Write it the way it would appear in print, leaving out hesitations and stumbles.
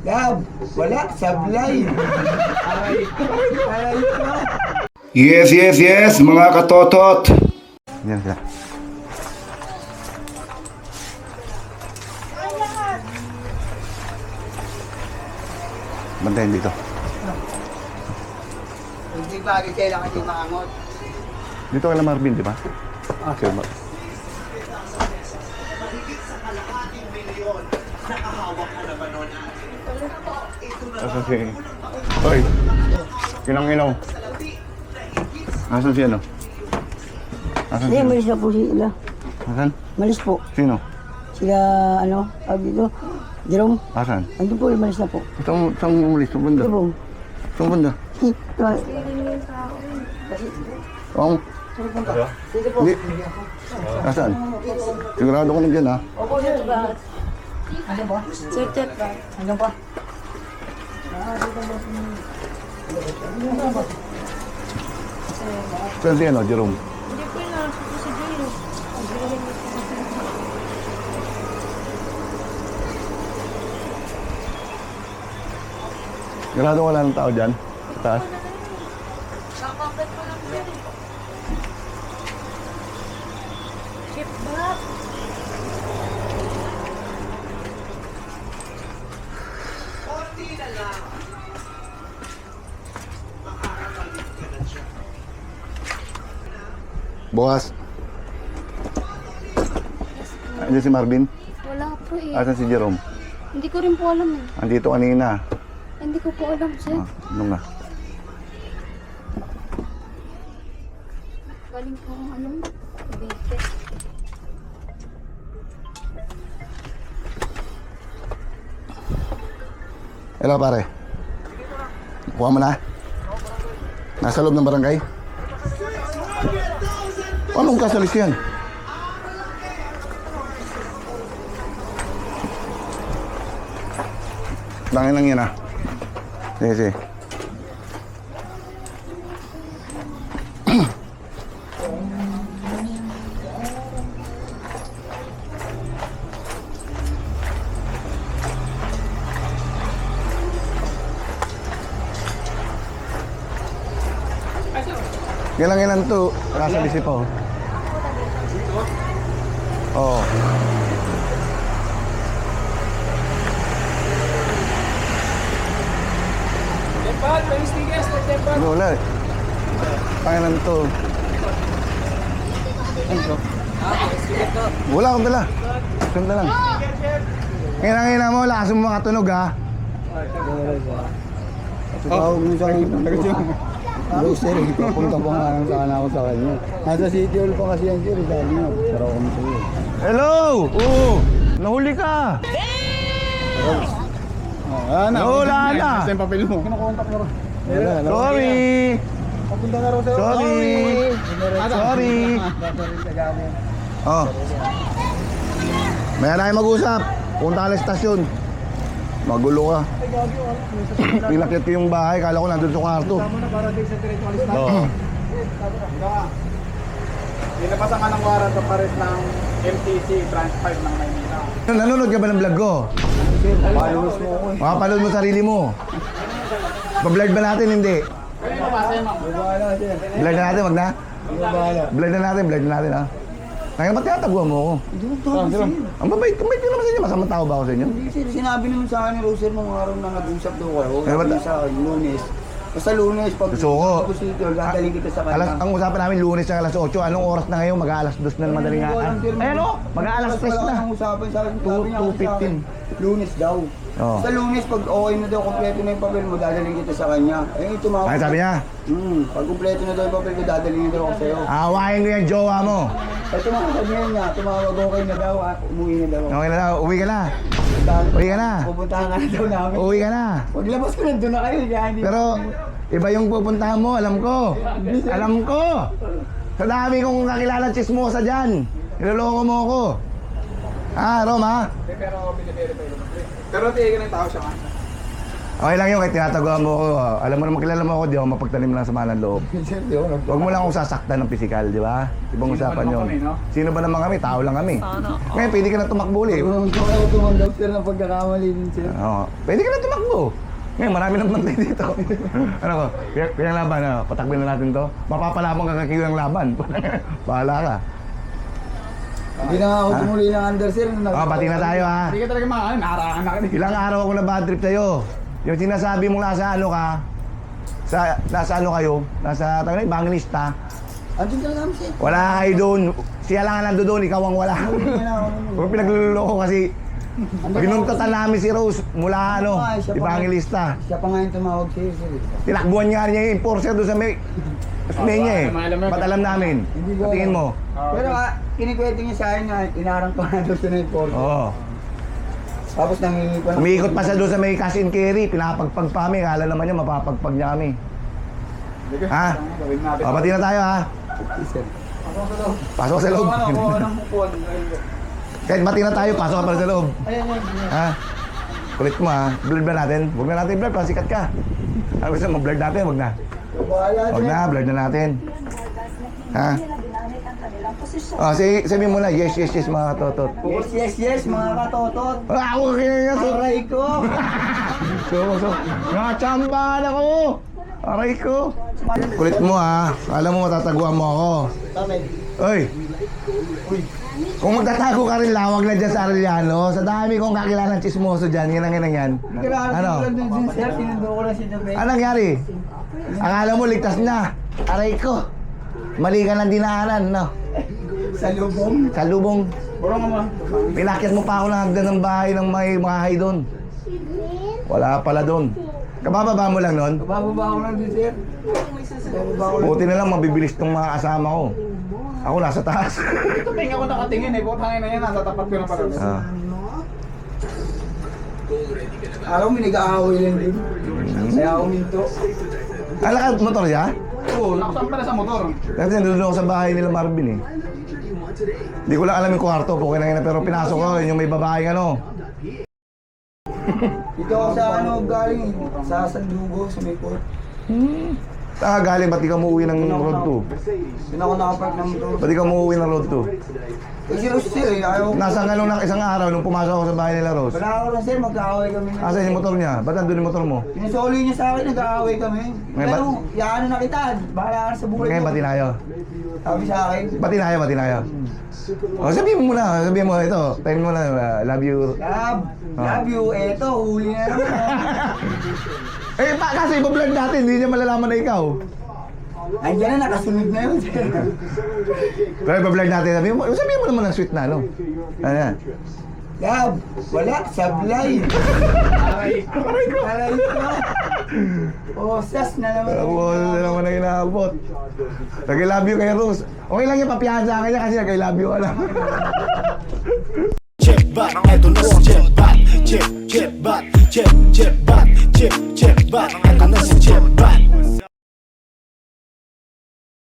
Gab, wala, sablay. Aray ko. Yes, mga katotot. Yan sila. Bantayan dito. Hindi bagay kailangan yung maangot. Dito kay Marvin, di ba? Ah, sir. Asan si... Hoy! Kinang-inaw. Asan si ano? Asan Hindi, si... malis na po sila. Asan? Malis po. Sino? Sila, ano, tawag dito, Jerome. Asan? Andun po, malis na po. Saan umalis? Saan banda? Jerome. Saan banda? Oo. Sige po. Hindi. Asan? Sigurado ko nandiyan ha? Opo, sir, ba? Ano ba? Sir, chat ba? Ano ba? Saan si ano, Jerome? Hindi ko na si Jiro. Sigurado wala ng tao dyan? Sa taas? Kakapit ko lang din. Ship back. Bukas. Andiyan si Marvin? Wala po eh. Asan si Jerome? Hindi ko rin po alam eh. Andito kanina. Hindi ko po alam, sir. Ano nga? Galing po ang ano, Cavite. Hello pare. Kuha mo na. Nasa loob ng barangay. Anong kasalis yan? Langin lang yan ah. Sige, sige. Kailangan to, kasalis ito. Oo. Tempat, may stickers na tempat. Ano, wala eh. Kailangan to. Wala akong dala. Sanda lang. Kailangan mo, lakas mo makatunog ha. Tawag mo sa akin. Sir, papunta pa nga lang sana ako sa kanya. Nasa City Hall pa kasi yan, sir. Sabi niya, pero ako mo sa'yo. Hello! Oo! Nahuli ka! Wala na! Sa yung papel mo. Kinakontak mo rin. Sorry! Papunta na rin sa'yo. Sorry! Sorry! Oh. May na mag-usap. Punta ka lang stasyon. Magulo ka. Pinakit ko yung bahay. Kala ko nandun sa kwarto. Tama na para din sa diretso alis na. Oo. Nilabas ang anong warrant of arrest ng MTC Branch 5 ng Maynila. Nanonood ka ba ng vlog ko? Followers mo ako eh. Makapanood mo sarili mo. Pa-vlog ba natin? Hindi. Babahala sir. Vlog na natin, wag na. Babahala. Vlog na natin ha. Kaya ba't tinataguan mo ako? Ang mabait ka naman sa inyo. Masamang tao ba ako sa inyo? Hindi sir, sinabi naman sa akin ni Roser nung araw na nag-usap daw kayo. Eh, ba't- Sabi sa akin, Lunes. Basta Lunes, pag Gusto ko. City Hall, dadaling kita sa kanya. Ang usapan namin lunes ng alas 8. Anong oras na ngayon? Mag-aalas 2 na madaling nga. Ayan o, mag-aalas 3 na. Ang usapan sa akin, sabi niya kasi sa akin, 2:15. Lunes daw. Oo. Sa Lunes, pag okay na daw, kompleto na yung papel mo, dadaling kita sa kanya. Eh, tumawag. Ay, sabi niya, Pag kompleto na daw yung papel ko, dadaling na daw ako sa'yo. awayin ko yung jowa mo. Eh, tumawag niya, tumawag okay na daw, umuwi na daw. Okay na daw, uwi ka na. Pupuntahan Uwi ka na. Pupuntahan ka na daw namin. Uwi ka na. Paglabas ko, nandun na kayo. Hindi. Pero, iba yung pupuntahan mo, alam ko. Alam ko. Sa dami kong kakilalang chismosa dyan. Niloloko mo ako. Rom ha? Pero tigil ng tao siya nga. Okay lang yun, kahit tinataguan mo ako. Alam mo naman, kilala mo ako, di ako mapagtanim lang sa ng loob. Sir, di ako nag- Huwag mo lang akong sasaktan ng pisikal, di ba? Ibang usapan yun. Sino ba naman kami? Tao lang kami. Ngayon, pwede ka na tumakbo ulit. Kung ako tumanggap sir ng pagkakamali din sir. Oo. Pwede ka na tumakbo. Ngayon, marami nang bantay dito. Ano ko? Kaya laban, ano? Patakbin na natin to. Mapapalabang ka kakiyo ng laban. Bahala ka. Hindi na ako tumuli ng under sir. Pati na tayo ha. Hindi ka talaga makakain, naharakan na ka. Ilang araw ako na bad trip sa'yo. Yung sinasabi mong nasa ano ka, nasa ano kayo, nasa Bangilista. Andun ka lang sir. Wala kayo doon. Siya lang ang nando doon, ikaw ang wala. Huwag pinagluloko kasi pinuntatan namin si Rose mula ano, Evangelista. Siya pa nga yung tumawag sa'yo sir. Tinakbuhan nga niya yung enforcer doon sa may niya eh. Ba't alam namin? Hindi ko Patingin alam. mo. Pero kinikwento niya sa akin na inarang pa nga doon sa night port. Oo. Tapos nangingi pa ng... Umiikot pa siya doon sa may cash and carry. Pinapagpag pa kami. Kala naman niya mapapagpag niya kami. Ha? Pati na tayo ha. Sir. Pasok sa loob. Kahit bati na tayo, pasok ka pa sa loob. Ha? Kulit mo ha. Blurred ba natin? Huwag na natin blurred, pasikat ka. Ano gusto mo, blurred natin? Huwag na. Huwag na, blurred na natin. Ha? Sabihin mo na, yes, yes, yes mga katotot. Yes, yes, mga katotot. Ako kaya Aray ko. So, nakachambahan ako. Aray ko. Kulit mo ha. Alam mo matataguan mo ako. Oy. Kung magtatago ka rin lawag na dyan sa Arellano, sa dami kong kakilalang chismoso dyan, yan. Ano? Anong nangyari? Akala mo ligtas na. Aray ko. Mali ka ng dinaanan, no? Sa lubong. Sa lubong. Burong mo. Pinakyat mo pa ako ng hagdan ng bahay ng may bahay doon. Wala pala doon. Kabababa mo lang noon. Bababa ako lang din sir. Bababa ako lang. Buti na lang mabibilis tong mga kasama ko. Ako nasa taas. Ito tingin ako nakatingin eh. Butangin na yan, nasa tapat ko na pala. Ah. Araw may nag-aaway lang din. Kaya ako minto. Alakad motor siya? Oo, nakasampa na sa motor. Kasi nandun ako sa bahay nila Marvin eh. Hindi ko lang alam yung kwarto, okay na yun, pero pinasok ko yung may babaeng ano. Dito ako sa ano galing. Sa Sandugo, sa may court. Galing, ba't di ka umuwi ng road 2? Doon ako nakapark ng motor. Ba't di ka umuwi ng road 2? Si Rose sir eh, ayaw. Nasa nga nung isang araw nung pumasok ako sa bahay nila Rose. Wala ako lang sir, mag-aaway kami. Asan yung motor niya? Ba't nandun yung motor mo? Pinasoli niya sa akin, nag-aaway kami. Ngayon, Pero, yaano na kita, bahala ka na sa buhay Ngayon, mo. ba't tinayo? Sabi sa akin, Ba't tinayo? O, sabihin mo muna, sabihin mo ito. Tingin mo na, love you. love you, eto, huli na naman. Eh, kasi iba-vlog natin, hindi niya malalaman na ikaw. Andiyan na, nakasunod na yun sir. Pero iba-vlog natin, sabihin mo naman ng sweet na, no? Ano yan? Love, wala, sablay. Aray ko. Osas na naman. Ako na naman ang inaabot. Nag-love you kay Rose. Okay lang yung papiyahan sa akin niya kasi nag-love you alam. Chip back, eto na si Chip back. Chip back, chip back, eto na si Chip